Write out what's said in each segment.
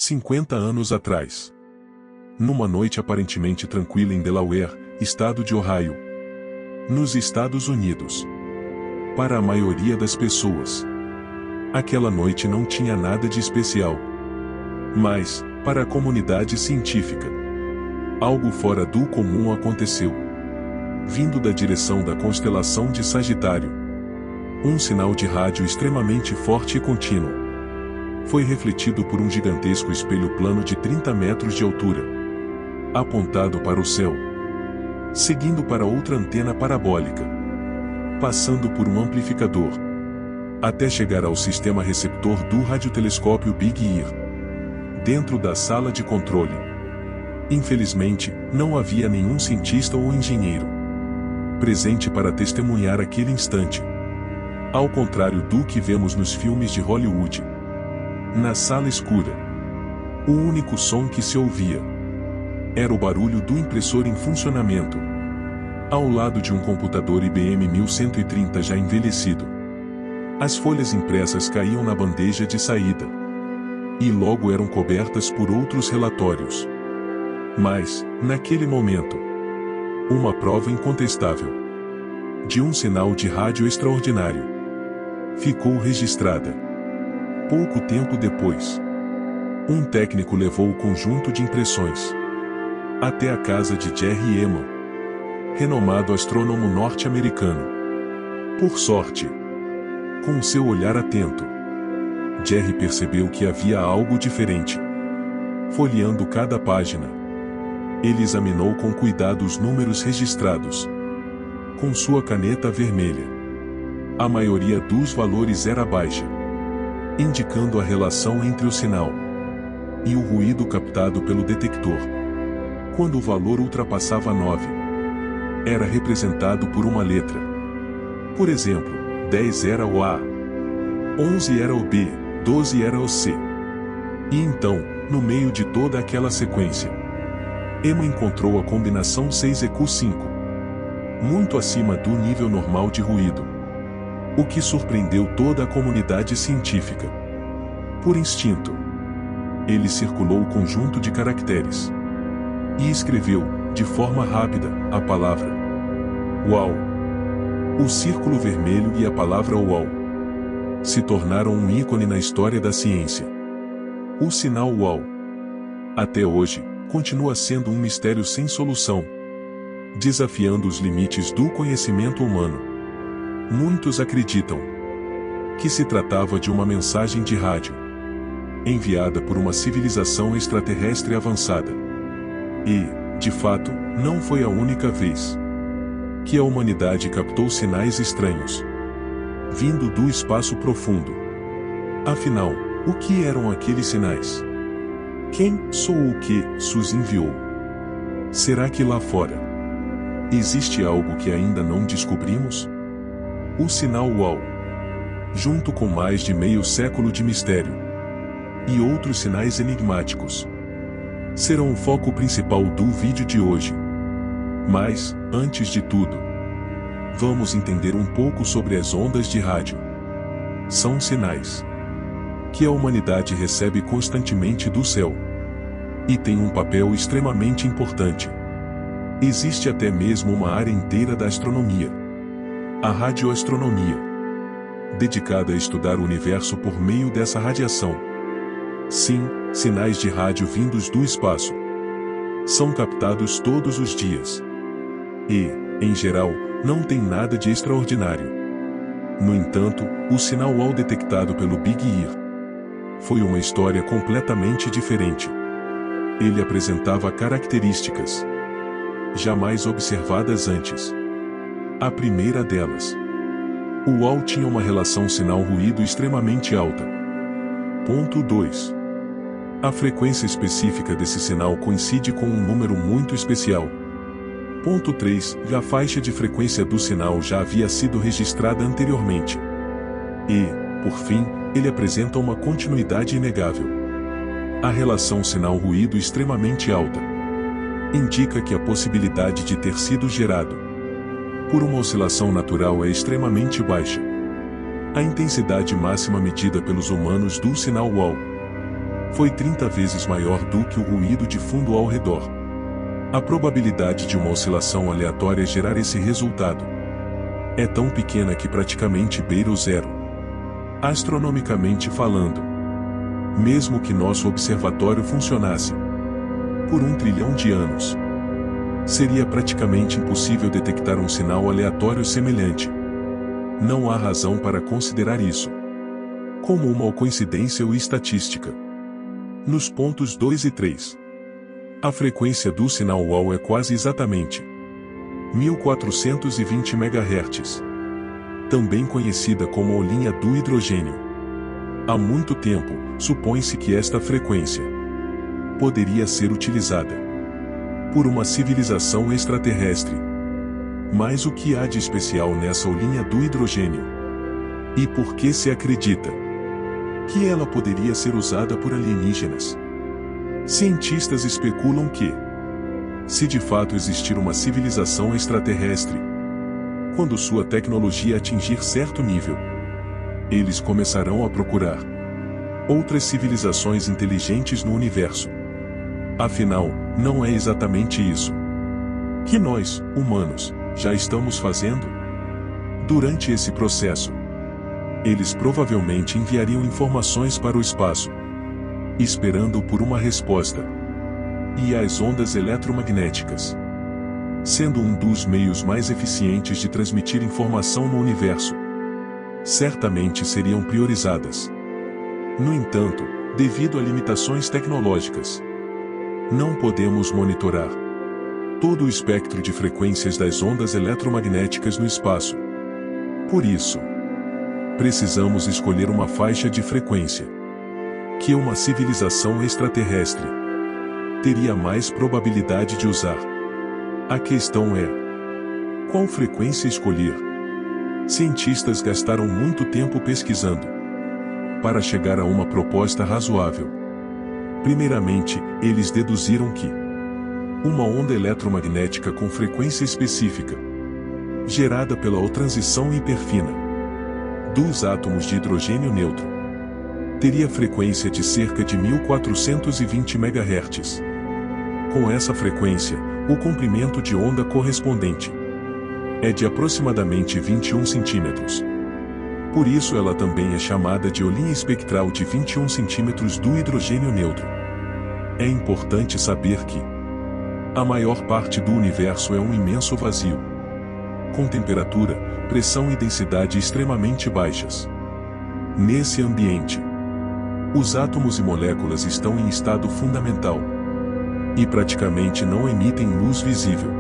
50 anos atrás. Numa noite aparentemente tranquila em Delaware, estado de Ohio, nos Estados Unidos. Para a maioria das pessoas, aquela noite não tinha nada de especial. Mas, para a comunidade científica, algo fora do comum aconteceu. Vindo da direção da constelação de Sagitário, um sinal de rádio extremamente forte e contínuo foi refletido por um gigantesco espelho plano de 30 metros de altura, apontado para o céu, seguindo para outra antena parabólica, passando por um amplificador, até chegar ao sistema receptor do radiotelescópio Big Ear, dentro da sala de controle. Infelizmente, não havia nenhum cientista ou engenheiro presente para testemunhar aquele instante. Ao contrário do que vemos nos filmes de Hollywood. Na sala escura, o único som que se ouvia era o barulho do impressor em funcionamento, ao lado de um computador IBM 1130 já envelhecido. As folhas impressas caíam na bandeja de saída e logo eram cobertas por outros relatórios. Mas, naquele momento, uma prova incontestável de um sinal de rádio extraordinário ficou registrada. Pouco tempo depois, um técnico levou o conjunto de impressões até a casa de Jerry Ehman, renomado astrônomo norte-americano. Por sorte, com seu olhar atento, Jerry percebeu que havia algo diferente. Folheando cada página, ele examinou com cuidado os números registrados com sua caneta vermelha. A maioria dos valores era baixa, indicando a relação entre o sinal e o ruído captado pelo detector. Quando o valor ultrapassava 9, era representado por uma letra. Por exemplo, 10 era o A, 11 era o B, 12 era o C. E então, no meio de toda aquela sequência, Emma encontrou a combinação 6EQ5, muito acima do nível normal de ruído, o que surpreendeu toda a comunidade científica. Por instinto, ele circulou o conjunto de caracteres e escreveu, de forma rápida, a palavra UAU. O círculo vermelho e a palavra UAU se tornaram um ícone na história da ciência. O sinal UAU, até hoje, continua sendo um mistério sem solução, desafiando os limites do conhecimento humano. Muitos acreditam que se tratava de uma mensagem de rádio, enviada por uma civilização extraterrestre avançada. E, de fato, não foi a única vez que a humanidade captou sinais estranhos, vindo do espaço profundo. Afinal, o que eram aqueles sinais? Quem ou o que os enviou? Será que lá fora existe algo que ainda não descobrimos? O sinal UAU, junto com mais de meio século de mistério e outros sinais enigmáticos, serão o foco principal do vídeo de hoje. Mas, antes de tudo, vamos entender um pouco sobre as ondas de rádio. São sinais que a humanidade recebe constantemente do céu e tem um papel extremamente importante. Existe até mesmo uma área inteira da astronomia, a radioastronomia, dedicada a estudar o universo por meio dessa radiação. Sim, sinais de rádio vindos do espaço são captados todos os dias e, em geral, não tem nada de extraordinário. No entanto, o sinal UAU detectado pelo Big Ear foi uma história completamente diferente. Ele apresentava características jamais observadas antes. A primeira delas, o UAU tinha uma relação sinal-ruído extremamente alta. Ponto 2. A frequência específica desse sinal coincide com um número muito especial. Ponto 3. A faixa de frequência do sinal já havia sido registrada anteriormente. E, por fim, ele apresenta uma continuidade inegável. A relação sinal-ruído extremamente alta indica que a possibilidade de ter sido gerado por uma oscilação natural é extremamente baixa. A intensidade máxima medida pelos humanos do sinal UAU foi 30 vezes maior do que o ruído de fundo ao redor. A probabilidade de uma oscilação aleatória gerar esse resultado é tão pequena que praticamente beira o zero. Astronomicamente falando, mesmo que nosso observatório funcionasse por 1 trilhão de anos, seria praticamente impossível detectar um sinal aleatório semelhante. Não há razão para considerar isso como uma coincidência ou estatística. Nos pontos 2 e 3, a frequência do sinal UAU é quase exatamente 1420 MHz, também conhecida como a linha do hidrogênio. Há muito tempo, supõe-se que esta frequência poderia ser utilizada por uma civilização extraterrestre. Mas o que há de especial nessa linha do hidrogênio? E por que se acredita que ela poderia ser usada por alienígenas? Cientistas especulam que, se de fato existir uma civilização extraterrestre, quando sua tecnologia atingir certo nível, eles começarão a procurar outras civilizações inteligentes no universo. Afinal, não é exatamente isso que nós, humanos, já estamos fazendo? Durante esse processo, eles provavelmente enviariam informações para o espaço, esperando por uma resposta. E as ondas eletromagnéticas, sendo um dos meios mais eficientes de transmitir informação no universo, certamente seriam priorizadas. No entanto, devido a limitações tecnológicas, não podemos monitorar todo o espectro de frequências das ondas eletromagnéticas no espaço. Por isso, precisamos escolher uma faixa de frequência que uma civilização extraterrestre teria mais probabilidade de usar. A questão é: qual frequência escolher? Cientistas gastaram muito tempo pesquisando para chegar a uma proposta razoável. Primeiramente, eles deduziram que uma onda eletromagnética com frequência específica, gerada pela transição hiperfina dos átomos de hidrogênio neutro, teria frequência de cerca de 1420 MHz. Com essa frequência, o comprimento de onda correspondente é de aproximadamente 21 centímetros. Por isso ela também é chamada de linha espectral de 21 centímetros do hidrogênio neutro. É importante saber que a maior parte do universo é um imenso vazio, com temperatura, pressão e densidade extremamente baixas. Nesse ambiente, os átomos e moléculas estão em estado fundamental e praticamente não emitem luz visível.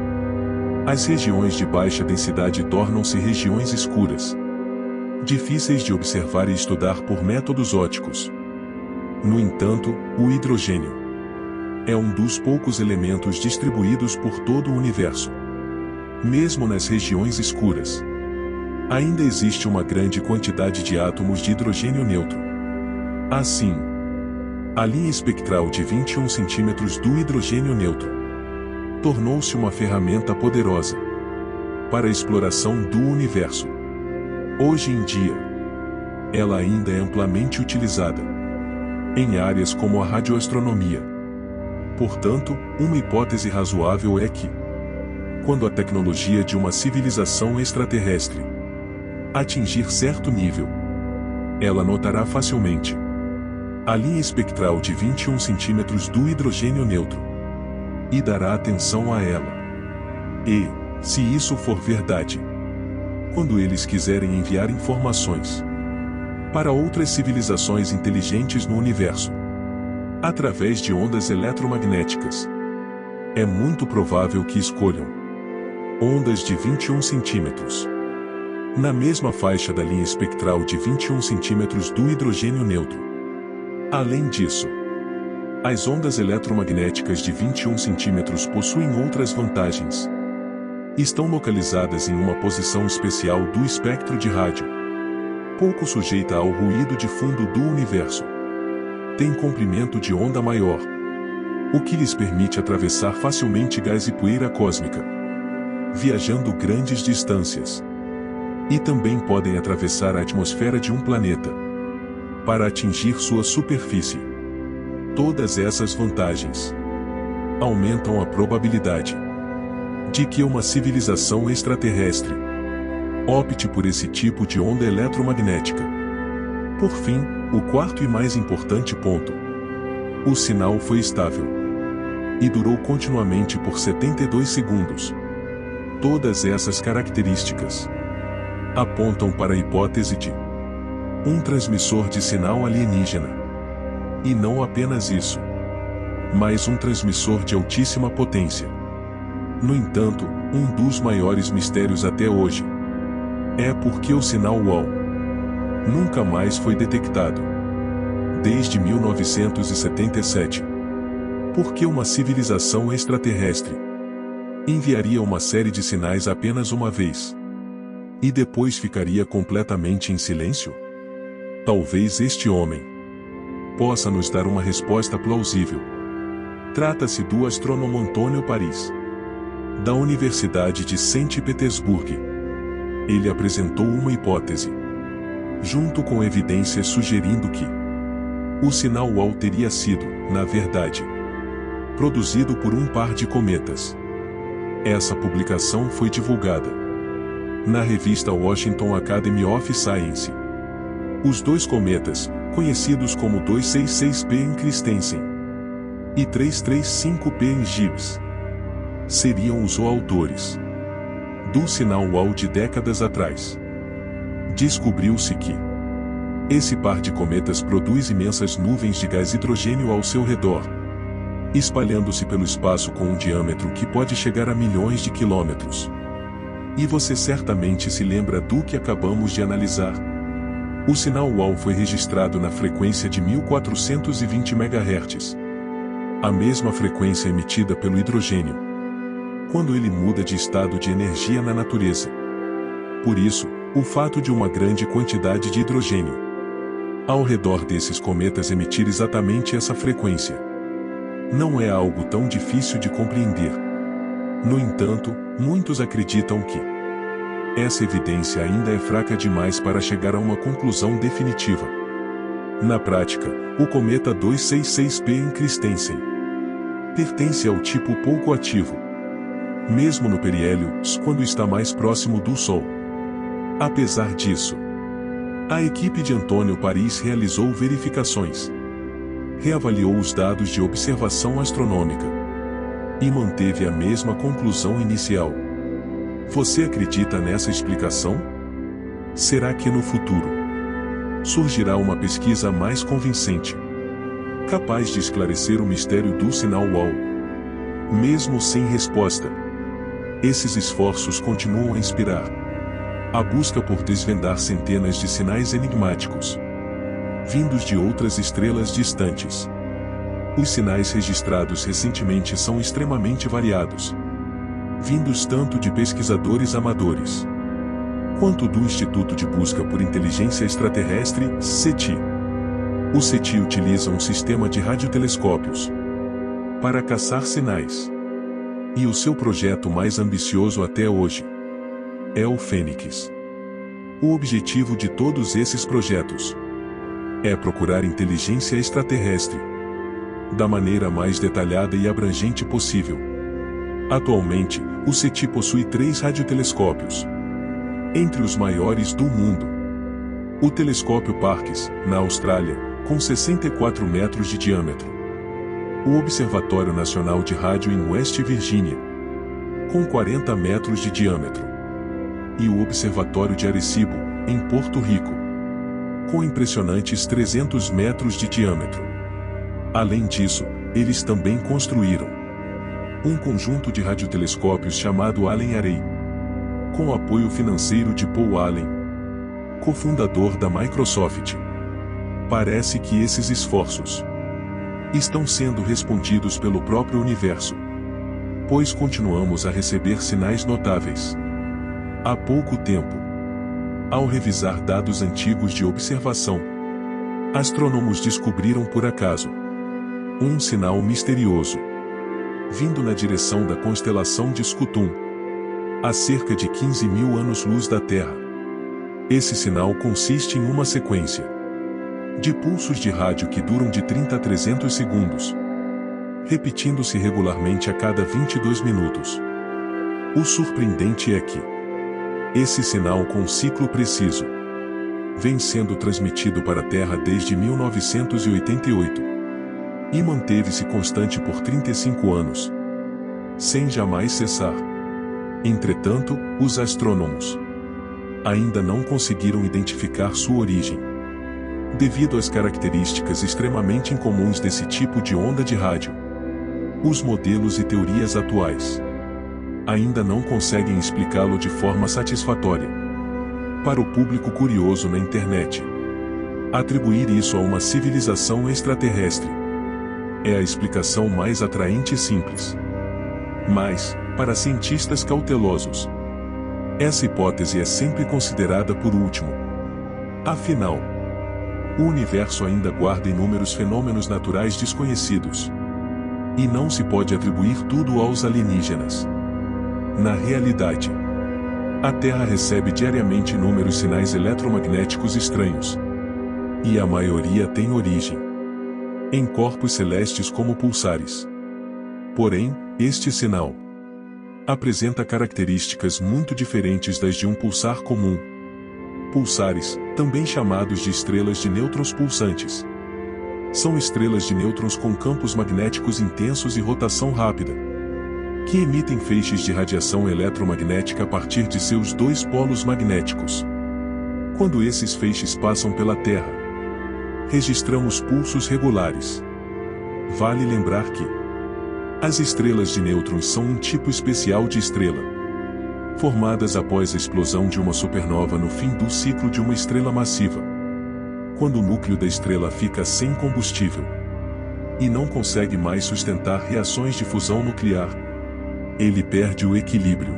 As regiões de baixa densidade tornam-se regiões escuras, difíceis de observar e estudar por métodos ópticos. No entanto, o hidrogênio é um dos poucos elementos distribuídos por todo o universo. Mesmo nas regiões escuras, ainda existe uma grande quantidade de átomos de hidrogênio neutro. Assim, a linha espectral de 21 centímetros do hidrogênio neutro tornou-se uma ferramenta poderosa para a exploração do universo. Hoje em dia, ela ainda é amplamente utilizada em áreas como a radioastronomia. Portanto, uma hipótese razoável é que, quando a tecnologia de uma civilização extraterrestre atingir certo nível, ela notará facilmente a linha espectral de 21 centímetros do hidrogênio neutro e dará atenção a ela. E, se isso for verdade, quando eles quiserem enviar informações para outras civilizações inteligentes no universo, através de ondas eletromagnéticas, é muito provável que escolham ondas de 21 centímetros, na mesma faixa da linha espectral de 21 centímetros do hidrogênio neutro. Além disso, as ondas eletromagnéticas de 21 centímetros possuem outras vantagens. Estão localizadas em uma posição especial do espectro de rádio, pouco sujeita ao ruído de fundo do universo. Tem comprimento de onda maior, o que lhes permite atravessar facilmente gás e poeira cósmica, viajando grandes distâncias. E também podem atravessar a atmosfera de um planeta para atingir sua superfície. Todas essas vantagens aumentam a probabilidade de que uma civilização extraterrestre opte por esse tipo de onda eletromagnética. Por fim, o quarto e mais importante ponto: o sinal foi estável e durou continuamente por 72 segundos. Todas essas características apontam para a hipótese de um transmissor de sinal alienígena. E não apenas isso, mas um transmissor de altíssima potência. No entanto, um dos maiores mistérios até hoje é por que o sinal UOL nunca mais foi detectado desde 1977. Por que uma civilização extraterrestre enviaria uma série de sinais apenas uma vez e depois ficaria completamente em silêncio? Talvez este homem possa nos dar uma resposta plausível. Trata-se do astrônomo Antônio Paris, da Universidade de Saint Petersburg. Ele apresentou uma hipótese, junto com evidências sugerindo que o sinal UOL teria sido, na verdade, produzido por um par de cometas. Essa publicação foi divulgada na revista Washington Academy of Science. Os dois cometas, conhecidos como 266P em Christensen e 335P em Gibbs, seriam os autores do sinal UOL de décadas atrás. Descobriu-se que esse par de cometas produz imensas nuvens de gás hidrogênio ao seu redor, espalhando-se pelo espaço com um diâmetro que pode chegar a milhões de quilômetros. E você certamente se lembra do que acabamos de analisar. O sinal UOL foi registrado na frequência de 1420 MHz, a mesma frequência emitida pelo hidrogênio quando ele muda de estado de energia na natureza. Por isso, o fato de uma grande quantidade de hidrogênio ao redor desses cometas emitir exatamente essa frequência não é algo tão difícil de compreender. No entanto, muitos acreditam que essa evidência ainda é fraca demais para chegar a uma conclusão definitiva. Na prática, o cometa 266P em Christensen pertence ao tipo pouco ativo, mesmo no periélio, quando está mais próximo do Sol. Apesar disso, a equipe de Antônio Paris realizou verificações, reavaliou os dados de observação astronômica e manteve a mesma conclusão inicial. Você acredita nessa explicação? Será que no futuro surgirá uma pesquisa mais convincente, capaz de esclarecer o mistério do sinal UOL? Mesmo sem resposta, esses esforços continuam a inspirar a busca por desvendar centenas de sinais enigmáticos vindos de outras estrelas distantes. Os sinais registrados recentemente são extremamente variados, vindos tanto de pesquisadores amadores quanto do Instituto de Busca por Inteligência Extraterrestre, SETI. O SETI utiliza um sistema de radiotelescópios para caçar sinais. E o seu projeto mais ambicioso até hoje é o Fênix. O objetivo de todos esses projetos é procurar inteligência extraterrestre da maneira mais detalhada e abrangente possível. Atualmente, o SETI possui 3 radiotelescópios, entre os maiores do mundo. O telescópio Parkes, na Austrália, com 64 metros de diâmetro. O Observatório Nacional de Rádio em West Virginia, com 40 metros de diâmetro. E o Observatório de Arecibo, em Porto Rico, com impressionantes 300 metros de diâmetro. Além disso, eles também construíram um conjunto de radiotelescópios chamado Allen Array, com apoio financeiro de Paul Allen, cofundador da Microsoft. Parece que esses esforços estão sendo respondidos pelo próprio universo, pois continuamos a receber sinais notáveis. Há pouco tempo, ao revisar dados antigos de observação, astrônomos descobriram por acaso um sinal misterioso vindo na direção da constelação de Scutum, a cerca de 15.000 anos-luz da Terra. Esse sinal consiste em uma sequência de pulsos de rádio que duram de 30 a 300 segundos, repetindo-se regularmente a cada 22 minutos. O surpreendente é que esse sinal com um ciclo preciso vem sendo transmitido para a Terra desde 1988 e manteve-se constante por 35 anos, sem jamais cessar. Entretanto, os astrônomos ainda não conseguiram identificar sua origem, devido às características extremamente incomuns desse tipo de onda de rádio. Os modelos e teorias atuais ainda não conseguem explicá-lo de forma satisfatória. Para o público curioso na internet, atribuir isso a uma civilização extraterrestre é a explicação mais atraente e simples. Mas, para cientistas cautelosos, essa hipótese é sempre considerada por último. Afinal, o universo ainda guarda inúmeros fenômenos naturais desconhecidos, e não se pode atribuir tudo aos alienígenas. Na realidade, a Terra recebe diariamente inúmeros sinais eletromagnéticos estranhos, e a maioria tem origem em corpos celestes como pulsares. Porém, este sinal apresenta características muito diferentes das de um pulsar comum. Pulsares, também chamados de estrelas de nêutrons pulsantes, são estrelas de nêutrons com campos magnéticos intensos e rotação rápida, que emitem feixes de radiação eletromagnética a partir de seus dois polos magnéticos. Quando esses feixes passam pela Terra, registramos pulsos regulares. Vale lembrar que as estrelas de nêutrons são um tipo especial de estrela, formadas após a explosão de uma supernova no fim do ciclo de uma estrela massiva. Quando o núcleo da estrela fica sem combustível e não consegue mais sustentar reações de fusão nuclear, ele perde o equilíbrio,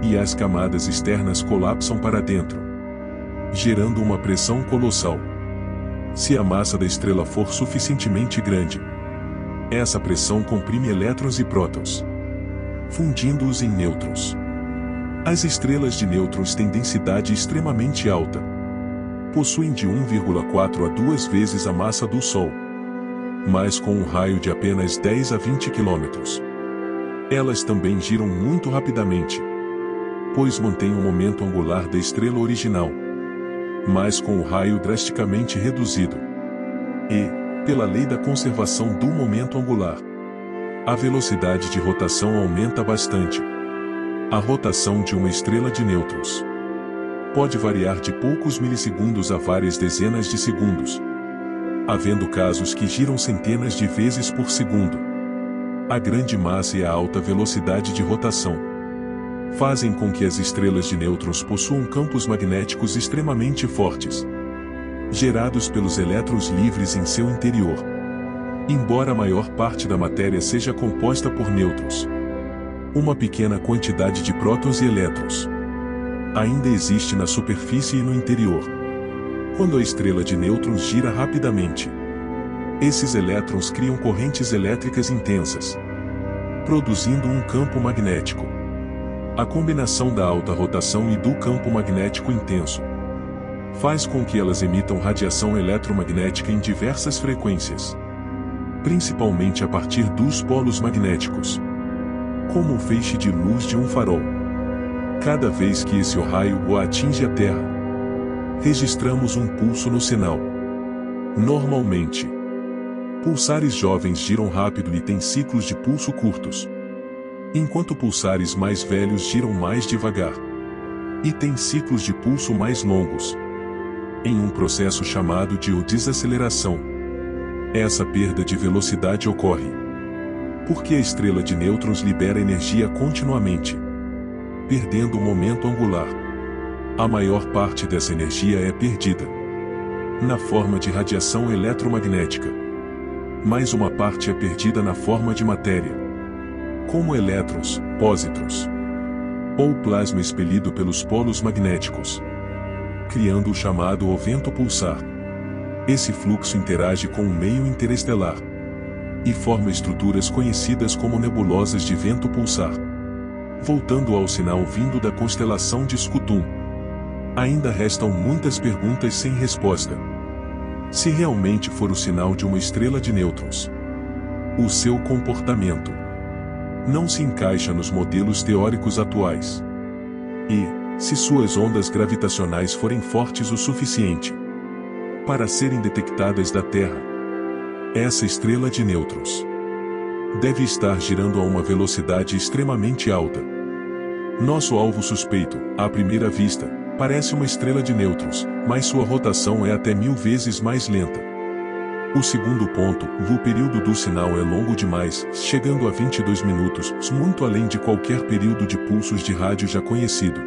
e as camadas externas colapsam para dentro, gerando uma pressão colossal. Se a massa da estrela for suficientemente grande, essa pressão comprime elétrons e prótons, fundindo-os em nêutrons. As estrelas de nêutrons têm densidade extremamente alta. Possuem de 1,4 a 2 vezes a massa do Sol, mas com um raio de apenas 10 a 20 km. Elas também giram muito rapidamente, pois mantêm o momento angular da estrela original, mas com o raio drasticamente reduzido. E, pela lei da conservação do momento angular, a velocidade de rotação aumenta bastante. A rotação de uma estrela de nêutrons pode variar de poucos milissegundos a várias dezenas de segundos, havendo casos que giram centenas de vezes por segundo. A grande massa e a alta velocidade de rotação fazem com que as estrelas de nêutrons possuam campos magnéticos extremamente fortes, gerados pelos elétrons livres em seu interior. Embora a maior parte da matéria seja composta por nêutrons, uma pequena quantidade de prótons e elétrons ainda existe na superfície e no interior. Quando a estrela de nêutrons gira rapidamente, esses elétrons criam correntes elétricas intensas, produzindo um campo magnético. A combinação da alta rotação e do campo magnético intenso faz com que elas emitam radiação eletromagnética em diversas frequências, principalmente a partir dos polos magnéticos, como o feixe de luz de um farol. Cada vez que esse raio o atinge a Terra, registramos um pulso no sinal. Normalmente, pulsares jovens giram rápido e têm ciclos de pulso curtos, enquanto pulsares mais velhos giram mais devagar e têm ciclos de pulso mais longos, em um processo chamado de desaceleração. Essa perda de velocidade ocorre porque a estrela de nêutrons libera energia continuamente, perdendo o momento angular. A maior parte dessa energia é perdida na forma de radiação eletromagnética, mas uma parte é perdida na forma de matéria, como elétrons, pósitrons, ou plasma expelido pelos polos magnéticos, criando o chamado vento pulsar. Esse fluxo interage com o meio interestelar e forma estruturas conhecidas como nebulosas de vento pulsar. Voltando ao sinal vindo da constelação de Scutum, ainda restam muitas perguntas sem resposta. Se realmente for o sinal de uma estrela de nêutrons, o seu comportamento não se encaixa nos modelos teóricos atuais. E, se suas ondas gravitacionais forem fortes o suficiente para serem detectadas da Terra, essa estrela de nêutrons deve estar girando a uma velocidade extremamente alta. Nosso alvo suspeito, à primeira vista, parece uma estrela de nêutrons, mas sua rotação é até 1000 vezes mais lenta. O segundo ponto, o período do sinal é longo demais, chegando a 22 minutos, muito além de qualquer período de pulsos de rádio já conhecido.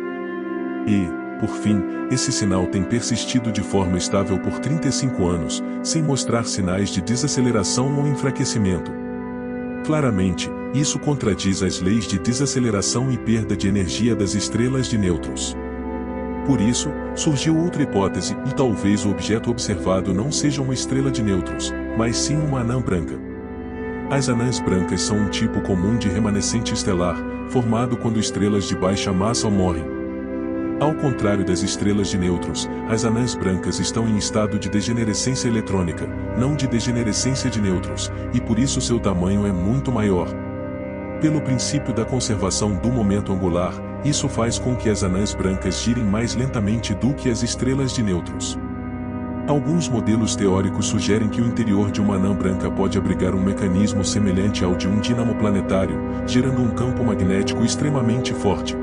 E, por fim, esse sinal tem persistido de forma estável por 35 anos, sem mostrar sinais de desaceleração ou enfraquecimento. Claramente, isso contradiz as leis de desaceleração e perda de energia das estrelas de nêutrons. Por isso, surgiu outra hipótese, e talvez o objeto observado não seja uma estrela de nêutrons, mas sim uma anã branca. As anãs brancas são um tipo comum de remanescente estelar, formado quando estrelas de baixa massa morrem. Ao contrário das estrelas de nêutrons, as anãs brancas estão em estado de degenerescência eletrônica, não de degenerescência de nêutrons, e por isso seu tamanho é muito maior. Pelo princípio da conservação do momento angular, isso faz com que as anãs brancas girem mais lentamente do que as estrelas de nêutrons. Alguns modelos teóricos sugerem que o interior de uma anã branca pode abrigar um mecanismo semelhante ao de um dínamo planetário, gerando um campo magnético extremamente forte.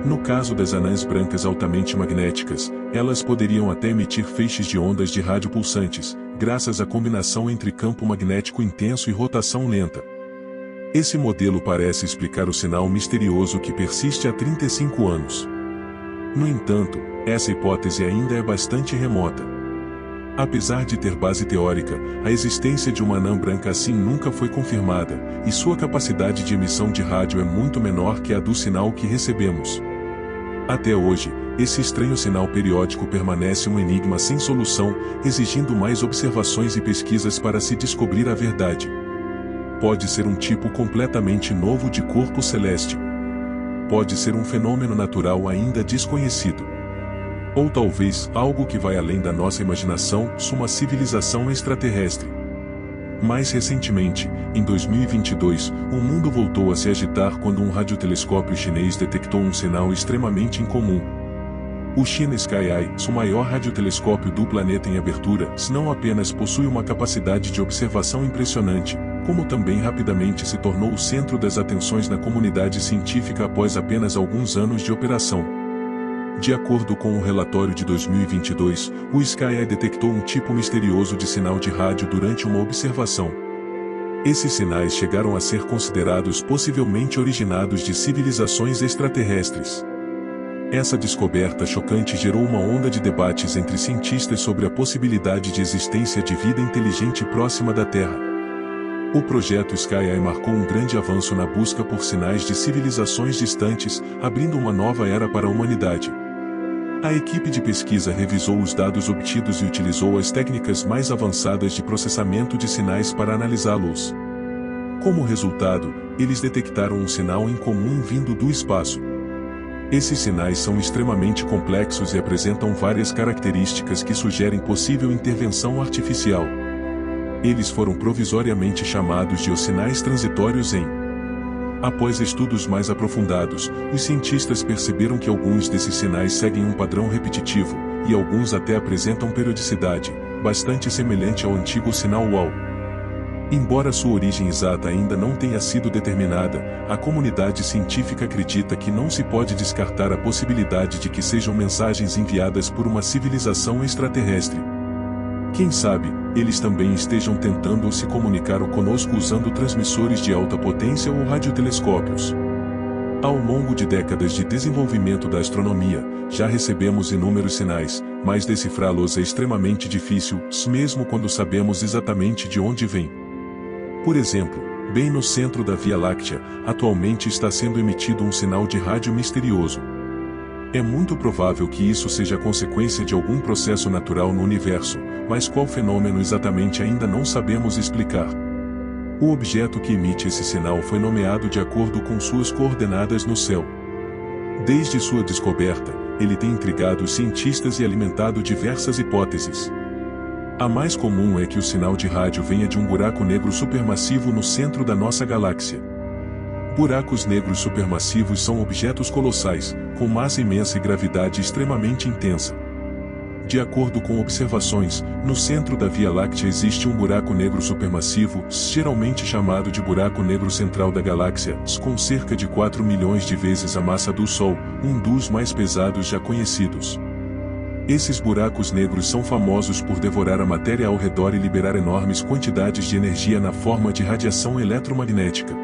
No caso das anãs brancas altamente magnéticas, elas poderiam até emitir feixes de ondas de rádio pulsantes, graças à combinação entre campo magnético intenso e rotação lenta. Esse modelo parece explicar o sinal misterioso que persiste há 35 anos. No entanto, essa hipótese ainda é bastante remota. Apesar de ter base teórica, a existência de uma anã branca assim nunca foi confirmada, e sua capacidade de emissão de rádio é muito menor que a do sinal que recebemos. Até hoje, esse estranho sinal periódico permanece um enigma sem solução, exigindo mais observações e pesquisas para se descobrir a verdade. Pode ser um tipo completamente novo de corpo celeste. Pode ser um fenômeno natural ainda desconhecido. Ou talvez algo que vai além da nossa imaginação, uma civilização extraterrestre. Mais recentemente, em 2022, o mundo voltou a se agitar quando um radiotelescópio chinês detectou um sinal extremamente incomum. O China Sky Eye, o maior radiotelescópio do planeta em abertura, não apenas possui uma capacidade de observação impressionante, como também rapidamente se tornou o centro das atenções na comunidade científica após apenas alguns anos de operação. De acordo com o relatório de 2022, o Sky Eye detectou um tipo misterioso de sinal de rádio durante uma observação. Esses sinais chegaram a ser considerados possivelmente originados de civilizações extraterrestres. Essa descoberta chocante gerou uma onda de debates entre cientistas sobre a possibilidade de existência de vida inteligente próxima da Terra. O projeto Sky Eye marcou um grande avanço na busca por sinais de civilizações distantes, abrindo uma nova era para a humanidade. A equipe de pesquisa revisou os dados obtidos e utilizou as técnicas mais avançadas de processamento de sinais para analisá-los. Como resultado, eles detectaram um sinal incomum vindo do espaço. Esses sinais são extremamente complexos e apresentam várias características que sugerem possível intervenção artificial. Eles foram provisoriamente chamados de os sinais transitórios em. Após estudos mais aprofundados, os cientistas perceberam que alguns desses sinais seguem um padrão repetitivo, e alguns até apresentam periodicidade, bastante semelhante ao antigo sinal UAU. Embora sua origem exata ainda não tenha sido determinada, a comunidade científica acredita que não se pode descartar a possibilidade de que sejam mensagens enviadas por uma civilização extraterrestre. Quem sabe, eles também estejam tentando se comunicar conosco usando transmissores de alta potência ou radiotelescópios. Ao longo de décadas de desenvolvimento da astronomia, já recebemos inúmeros sinais, mas decifrá-los é extremamente difícil, mesmo quando sabemos exatamente de onde vêm. Por exemplo, bem no centro da Via Láctea, atualmente está sendo emitido um sinal de rádio misterioso. É muito provável que isso seja consequência de algum processo natural no universo, mas qual fenômeno exatamente ainda não sabemos explicar. O objeto que emite esse sinal foi nomeado de acordo com suas coordenadas no céu. Desde sua descoberta, ele tem intrigado os cientistas e alimentado diversas hipóteses. A mais comum é que o sinal de rádio venha de um buraco negro supermassivo no centro da nossa galáxia. Buracos negros supermassivos são objetos colossais, com massa imensa e gravidade extremamente intensa. De acordo com observações, no centro da Via Láctea existe um buraco negro supermassivo, geralmente chamado de buraco negro central da galáxia, com cerca de 4 milhões de vezes a massa do Sol, um dos mais pesados já conhecidos. Esses buracos negros são famosos por devorar a matéria ao redor e liberar enormes quantidades de energia na forma de radiação eletromagnética.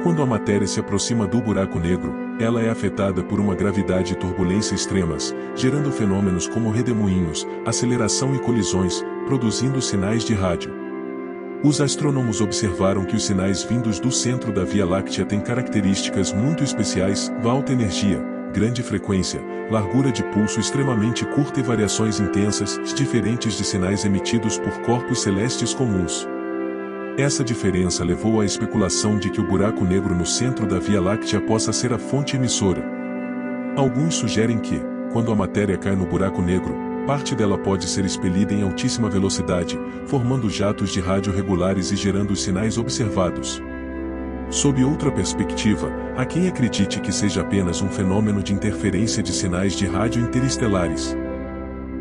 Quando a matéria se aproxima do buraco negro, ela é afetada por uma gravidade e turbulência extremas, gerando fenômenos como redemoinhos, aceleração e colisões, produzindo sinais de rádio. Os astrônomos observaram que os sinais vindos do centro da Via Láctea têm características muito especiais, alta energia, grande frequência, largura de pulso extremamente curta e variações intensas, diferentes de sinais emitidos por corpos celestes comuns. Essa diferença levou à especulação de que o buraco negro no centro da Via Láctea possa ser a fonte emissora. Alguns sugerem que, quando a matéria cai no buraco negro, parte dela pode ser expelida em altíssima velocidade, formando jatos de rádio regulares e gerando os sinais observados. Sob outra perspectiva, há quem acredite que seja apenas um fenômeno de interferência de sinais de rádio interestelares.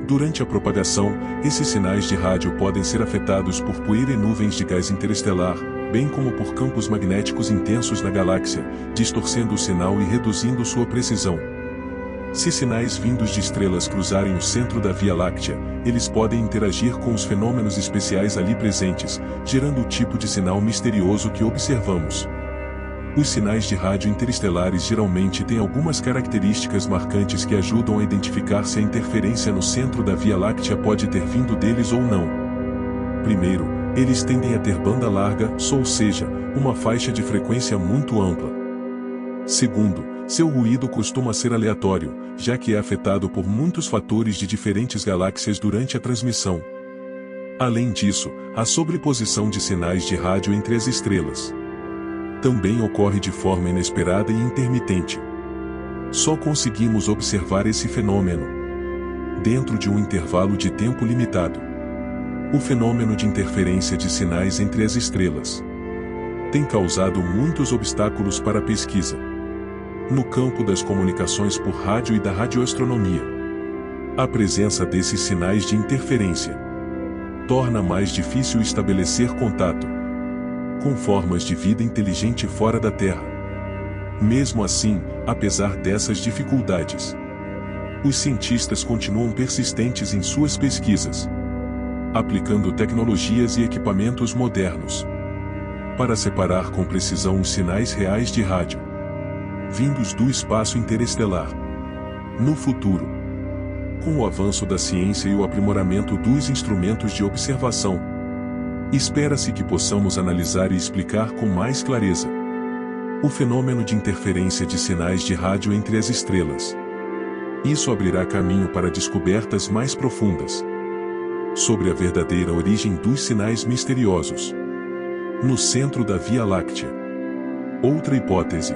Durante a propagação, esses sinais de rádio podem ser afetados por poeira e nuvens de gás interestelar, bem como por campos magnéticos intensos na galáxia, distorcendo o sinal e reduzindo sua precisão. Se sinais vindos de estrelas cruzarem o centro da Via Láctea, eles podem interagir com os fenômenos especiais ali presentes, gerando o tipo de sinal misterioso que observamos. Os sinais de rádio interestelares geralmente têm algumas características marcantes que ajudam a identificar se a interferência no centro da Via Láctea pode ter vindo deles ou não. Primeiro, eles tendem a ter banda larga, ou seja, uma faixa de frequência muito ampla. Segundo, seu ruído costuma ser aleatório, já que é afetado por muitos fatores de diferentes galáxias durante a transmissão. Além disso, a sobreposição de sinais de rádio entre as estrelas também ocorre de forma inesperada e intermitente. Só conseguimos observar esse fenômeno dentro de um intervalo de tempo limitado. O fenômeno de interferência de sinais entre as estrelas tem causado muitos obstáculos para a pesquisa no campo das comunicações por rádio e da radioastronomia. A presença desses sinais de interferência torna mais difícil estabelecer contato com formas de vida inteligente fora da Terra. Mesmo assim, apesar dessas dificuldades, os cientistas continuam persistentes em suas pesquisas, aplicando tecnologias e equipamentos modernos para separar com precisão os sinais reais de rádio vindos do espaço interestelar. No futuro, com o avanço da ciência e o aprimoramento dos instrumentos de observação, espera-se que possamos analisar e explicar com mais clareza o fenômeno de interferência de sinais de rádio entre as estrelas. Isso abrirá caminho para descobertas mais profundas sobre a verdadeira origem dos sinais misteriosos no centro da Via Láctea. Outra hipótese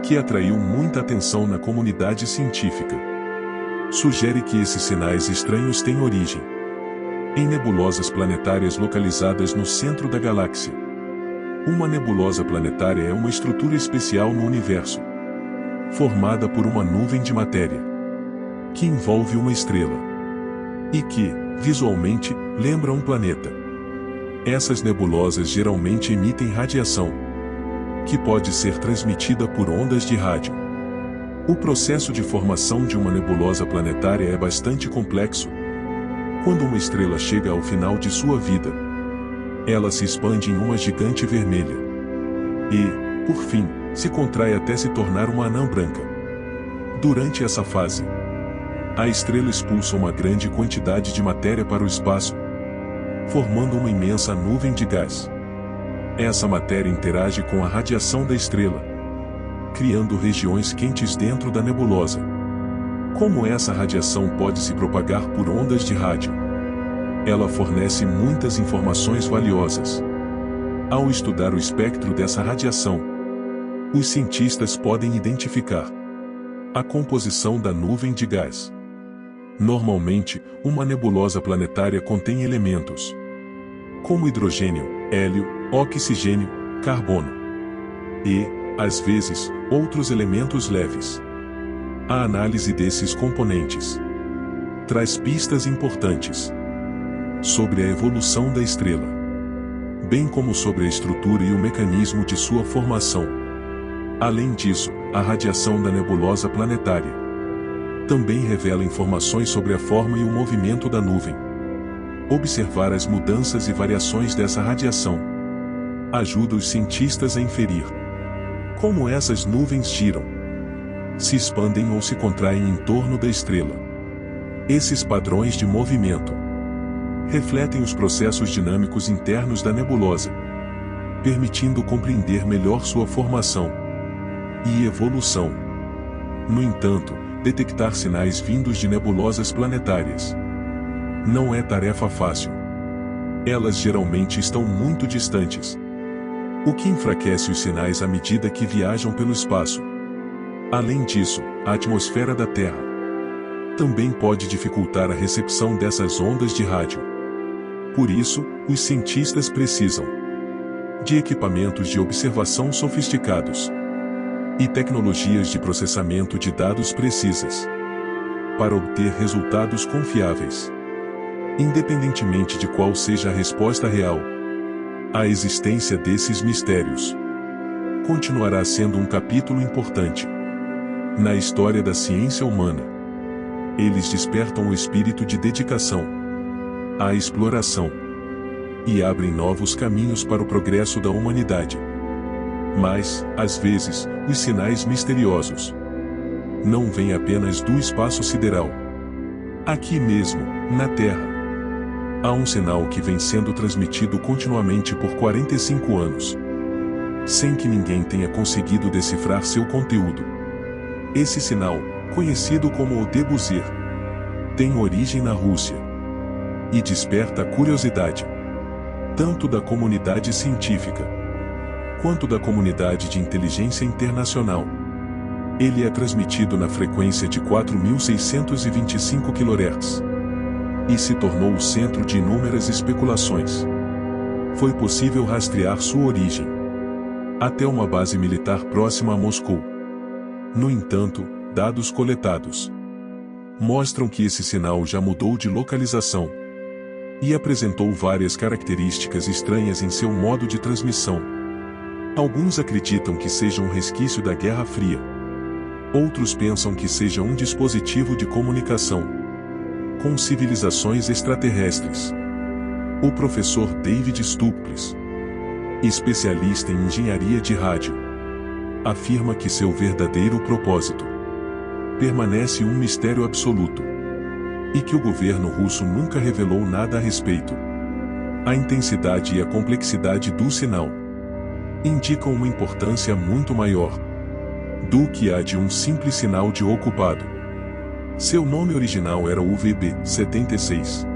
que atraiu muita atenção na comunidade científica sugere que esses sinais estranhos têm origem em nebulosas planetárias localizadas no centro da galáxia. Uma nebulosa planetária é uma estrutura especial no universo, formada por uma nuvem de matéria que envolve uma estrela e que, visualmente, lembra um planeta. Essas nebulosas geralmente emitem radiação que pode ser transmitida por ondas de rádio. O processo de formação de uma nebulosa planetária é bastante complexo. Quando uma estrela chega ao final de sua vida, ela se expande em uma gigante vermelha e, por fim, se contrai até se tornar uma anã branca. Durante essa fase, a estrela expulsa uma grande quantidade de matéria para o espaço, formando uma imensa nuvem de gás. Essa matéria interage com a radiação da estrela, criando regiões quentes dentro da nebulosa. Como essa radiação pode se propagar por ondas de rádio? Ela fornece muitas informações valiosas. Ao estudar o espectro dessa radiação, os cientistas podem identificar a composição da nuvem de gás. Normalmente, uma nebulosa planetária contém elementos como hidrogênio, hélio, oxigênio, carbono e, às vezes, outros elementos leves. A análise desses componentes traz pistas importantes sobre a evolução da estrela, bem como sobre a estrutura e o mecanismo de sua formação. Além disso, a radiação da nebulosa planetária também revela informações sobre a forma e o movimento da nuvem. Observar as mudanças e variações dessa radiação ajuda os cientistas a inferir como essas nuvens giram, se expandem ou se contraem em torno da estrela. Esses padrões de movimento refletem os processos dinâmicos internos da nebulosa, permitindo compreender melhor sua formação e evolução. No entanto, detectar sinais vindos de nebulosas planetárias não é tarefa fácil. Elas geralmente estão muito distantes, o que enfraquece os sinais à medida que viajam pelo espaço. Além disso, a atmosfera da Terra também pode dificultar a recepção dessas ondas de rádio. Por isso, os cientistas precisam de equipamentos de observação sofisticados e tecnologias de processamento de dados precisas para obter resultados confiáveis. Independentemente de qual seja a resposta real, a existência desses mistérios continuará sendo um capítulo importante na história da ciência humana. Eles despertam o espírito de dedicação à exploração e abrem novos caminhos para o progresso da humanidade. Mas, às vezes, os sinais misteriosos não vêm apenas do espaço sideral. Aqui mesmo, na Terra, há um sinal que vem sendo transmitido continuamente por 45 anos, sem que ninguém tenha conseguido decifrar seu conteúdo. Esse sinal, conhecido como o Debussy, tem origem na Rússia e desperta a curiosidade tanto da comunidade científica quanto da comunidade de inteligência internacional. Ele é transmitido na frequência de 4.625 kHz e se tornou o centro de inúmeras especulações. Foi possível rastrear sua origem até uma base militar próxima a Moscou. No entanto, dados coletados mostram que esse sinal já mudou de localização e apresentou várias características estranhas em seu modo de transmissão. Alguns acreditam que seja um resquício da Guerra Fria. Outros pensam que seja um dispositivo de comunicação com civilizações extraterrestres. O professor David Stulpes, especialista em engenharia de rádio, afirma que seu verdadeiro propósito permanece um mistério absoluto e que o governo russo nunca revelou nada a respeito. A intensidade e a complexidade do sinal indicam uma importância muito maior do que a de um simples sinal de ocupado. Seu nome original era UVB-76.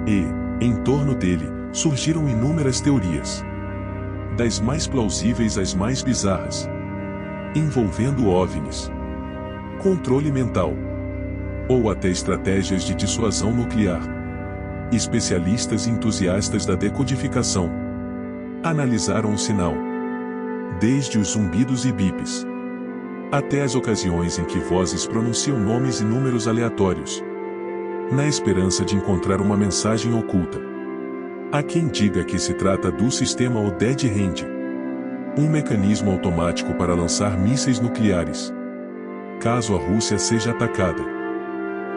E, em torno dele, surgiram inúmeras teorias, das mais plausíveis às mais bizarras, envolvendo OVNIs, controle mental, ou até estratégias de dissuasão nuclear. Especialistas e entusiastas da decodificação analisaram o sinal, desde os zumbidos e bips, até as ocasiões em que vozes pronunciam nomes e números aleatórios, na esperança de encontrar uma mensagem oculta. Há quem diga que se trata do sistema Dead Hand, um mecanismo automático para lançar mísseis nucleares, caso a Rússia seja atacada.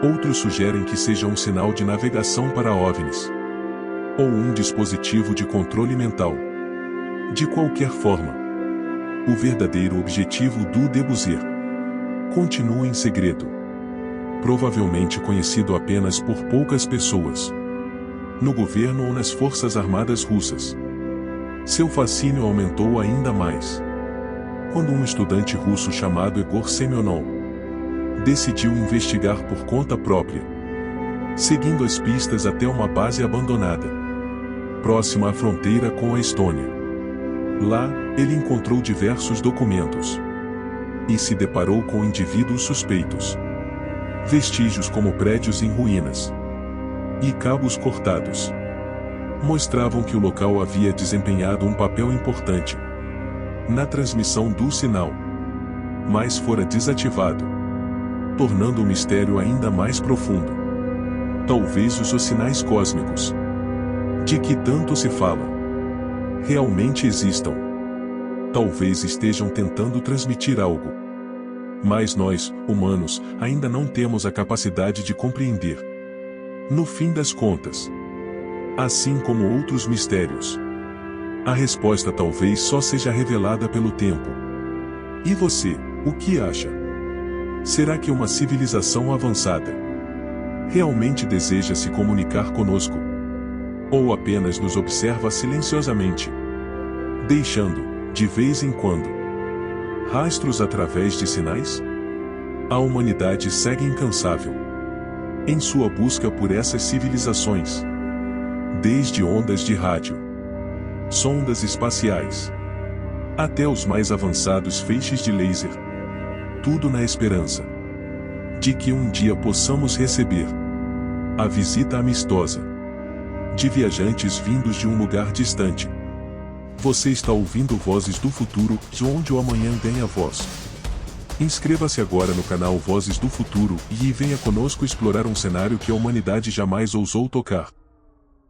Outros sugerem que seja um sinal de navegação para OVNIs, ou um dispositivo de controle mental. De qualquer forma, o verdadeiro objetivo do Debussy continua em segredo, provavelmente conhecido apenas por poucas pessoas, no governo ou nas forças armadas russas. Seu fascínio aumentou ainda mais quando um estudante russo chamado Egor Semyonov decidiu investigar por conta própria, seguindo as pistas até uma base abandonada, próxima à fronteira com a Estônia. Lá, ele encontrou diversos documentos e se deparou com indivíduos suspeitos, Vestígios como prédios em ruínas e cabos cortados mostravam que o local havia desempenhado um papel importante na transmissão do sinal, mas fora desativado, tornando o mistério ainda mais profundo. Talvez os sinais cósmicos, de que tanto se fala, realmente existam. Talvez estejam tentando transmitir algo, mas nós, humanos, ainda não temos a capacidade de compreender. No fim das contas, assim como outros mistérios, a resposta talvez só seja revelada pelo tempo. E você, o que acha? Será que uma civilização avançada realmente deseja se comunicar conosco? Ou apenas nos observa silenciosamente, deixando, de vez em quando, rastros através de sinais? A humanidade segue incansável em sua busca por essas civilizações. Desde ondas de rádio, sondas espaciais, até os mais avançados feixes de laser. Tudo na esperança de que um dia possamos receber a visita amistosa de viajantes vindos de um lugar distante. Você está ouvindo Vozes do Futuro, onde o amanhã ganha voz. Inscreva-se agora no canal Vozes do Futuro e venha conosco explorar um cenário que a humanidade jamais ousou tocar.